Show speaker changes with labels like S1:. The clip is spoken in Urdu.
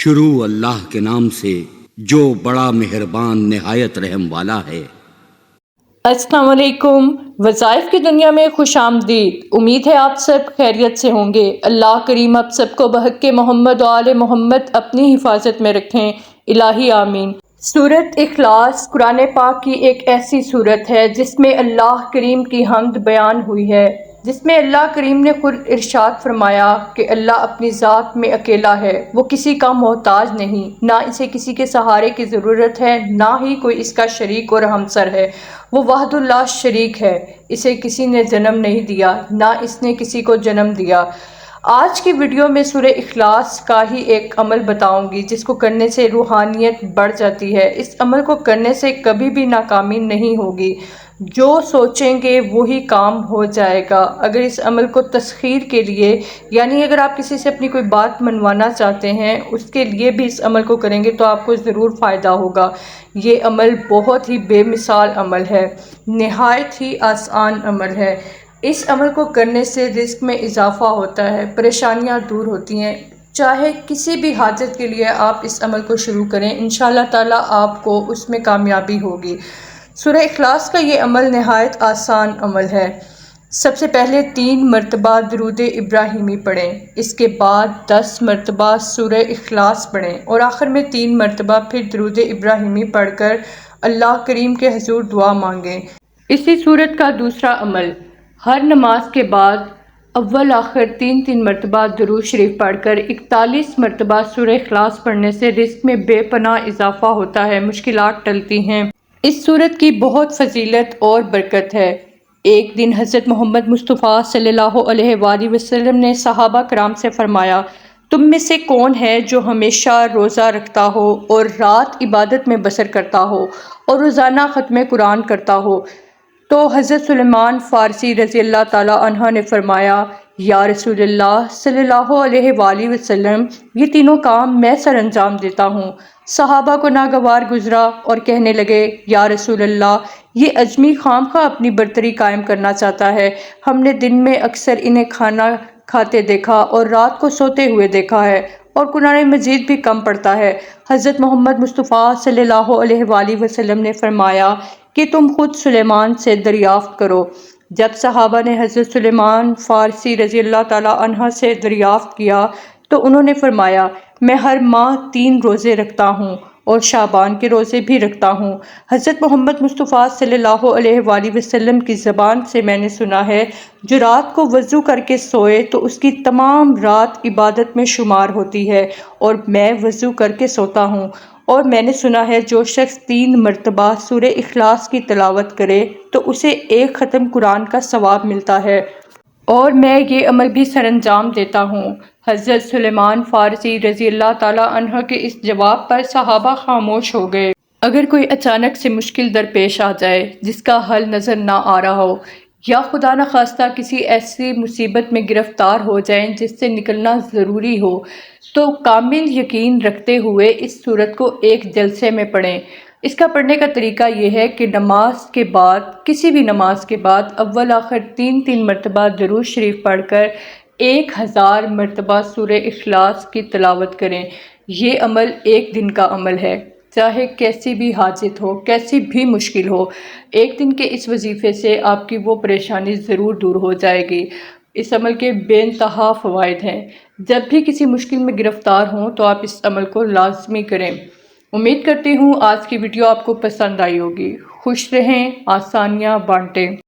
S1: شروع اللہ کے نام سے جو بڑا مہربان نہایت رحم والا ہے۔
S2: السلام علیکم۔ وظائف کی دنیا میں خوش آمدید۔ امید ہے آپ سب خیریت سے ہوں گے۔ اللہ کریم آپ سب کو بحق محمد و آل محمد اپنی حفاظت میں رکھیں، الہی آمین۔ سورۃ اخلاص قرآن پاک کی ایک ایسی سورت ہے جس میں اللہ کریم کی حمد بیان ہوئی ہے، جس میں اللہ کریم نے خود ارشاد فرمایا کہ اللہ اپنی ذات میں اکیلا ہے، وہ کسی کا محتاج نہیں، نہ اسے کسی کے سہارے کی ضرورت ہے، نہ ہی کوئی اس کا شریک اور ہمسر ہے، وہ وحدہ لا شریک ہے، اسے کسی نے جنم نہیں دیا، نہ اس نے کسی کو جنم دیا۔ آج کی ویڈیو میں سورہ اخلاص کا ہی ایک عمل بتاؤں گی جس کو کرنے سے روحانیت بڑھ جاتی ہے۔ اس عمل کو کرنے سے کبھی بھی ناکامی نہیں ہوگی، جو سوچیں گے وہی کام ہو جائے گا۔ اگر اس عمل کو تسخیر کے لیے، یعنی اگر آپ کسی سے اپنی کوئی بات منوانا چاہتے ہیں، اس کے لیے بھی اس عمل کو کریں گے تو آپ کو ضرور فائدہ ہوگا۔ یہ عمل بہت ہی بے مثال عمل ہے، نہایت ہی آسان عمل ہے۔ اس عمل کو کرنے سے رزق میں اضافہ ہوتا ہے، پریشانیاں دور ہوتی ہیں۔ چاہے کسی بھی حاجت کے لیے آپ اس عمل کو شروع کریں، انشاءاللہ تعالیٰ آپ کو اس میں کامیابی ہوگی۔ سورہ اخلاص کا یہ عمل نہایت آسان عمل ہے۔ سب سے پہلے 3 مرتبہ درود ابراہیمی پڑھیں، اس کے بعد 10 مرتبہ سورہ اخلاص پڑھیں اور آخر میں 3 مرتبہ پھر درود ابراہیمی پڑھ کر اللہ کریم کے حضور دعا مانگیں۔ اسی سورت کا دوسرا عمل، ہر نماز کے بعد اول آخر 3 مرتبہ درود شریف پڑھ کر 41 مرتبہ سورہ اخلاص پڑھنے سے رزق میں بے پناہ اضافہ ہوتا ہے، مشکلات ٹلتی ہیں۔ اس سورت کی بہت فضیلت اور برکت ہے۔ ایک دن حضرت محمد مصطفیٰ صلی اللہ علیہ وآلہ وسلم نے صحابہ کرام سے فرمایا، تم میں سے کون ہے جو ہمیشہ روزہ رکھتا ہو اور رات عبادت میں بسر کرتا ہو اور روزانہ ختم قرآن کرتا ہو؟ تو حضرت سلیمان فارسی رضی اللہ تعالیٰ عنہ نے فرمایا، یا رسول اللہ صلی اللہ علیہ وآلہ وسلم، یہ تینوں کام میں سر انجام دیتا ہوں۔ صحابہ کو ناگوار گزرا اور کہنے لگے، یا رسول اللہ، یہ اجمی خواہ اپنی برتری قائم کرنا چاہتا ہے، ہم نے دن میں اکثر انہیں کھانا کھاتے دیکھا اور رات کو سوتے ہوئے دیکھا ہے، اور قرآن مجید بھی کم پڑھتا ہے۔ حضرت محمد مصطفیٰ صلی اللہ علیہ وآلہ وسلم نے فرمایا کہ تم خود سلیمان سے دریافت کرو۔ جب صحابہ نے حضرت سلیمان فارسی رضی اللہ تعالیٰ عنہ سے دریافت کیا تو انہوں نے فرمایا، میں ہر ماہ 3 روزے رکھتا ہوں اور شعبان کے روزے بھی رکھتا ہوں۔ حضرت محمد مصطفیٰ صلی اللہ علیہ وآلہ وسلم کی زبان سے میں نے سنا ہے، جو رات کو وضو کر کے سوئے تو اس کی تمام رات عبادت میں شمار ہوتی ہے، اور میں وضو کر کے سوتا ہوں، اور میں نے سنا ہے جو شخص 3 مرتبہ سورہ اخلاص کی تلاوت کرے تو اسے 1 ختم قرآن کا ثواب ملتا ہے، اور میں یہ عمل بھی سر انجام دیتا ہوں۔ حضرت سلیمان فارسی رضی اللہ تعالیٰ عنہ کے اس جواب پر صحابہ خاموش ہو گئے۔ اگر کوئی اچانک سے مشکل درپیش آ جائے جس کا حل نظر نہ آ رہا ہو، یا خدا نخواستہ کسی ایسی مصیبت میں گرفتار ہو جائیں جس سے نکلنا ضروری ہو، تو کامل یقین رکھتے ہوئے اس سورت کو ایک جلسے میں پڑھیں۔ اس کا پڑھنے کا طریقہ یہ ہے کہ نماز کے بعد، کسی بھی نماز کے بعد اول آخر 3 مرتبہ درود شریف پڑھ کر 1000 مرتبہ سورہ اخلاص کی تلاوت کریں۔ یہ عمل 1 دن کا عمل ہے، چاہے کیسی بھی حاجت ہو، کیسی بھی مشکل ہو، 1 دن کے اس وظیفے سے آپ کی وہ پریشانی ضرور دور ہو جائے گی۔ اس عمل کے بے انتہا فوائد ہیں۔ جب بھی کسی مشکل میں گرفتار ہوں تو آپ اس عمل کو لازمی کریں۔ امید کرتی ہوں آج کی ویڈیو آپ کو پسند آئی ہوگی۔ خوش رہیں، آسانیاں بانٹیں۔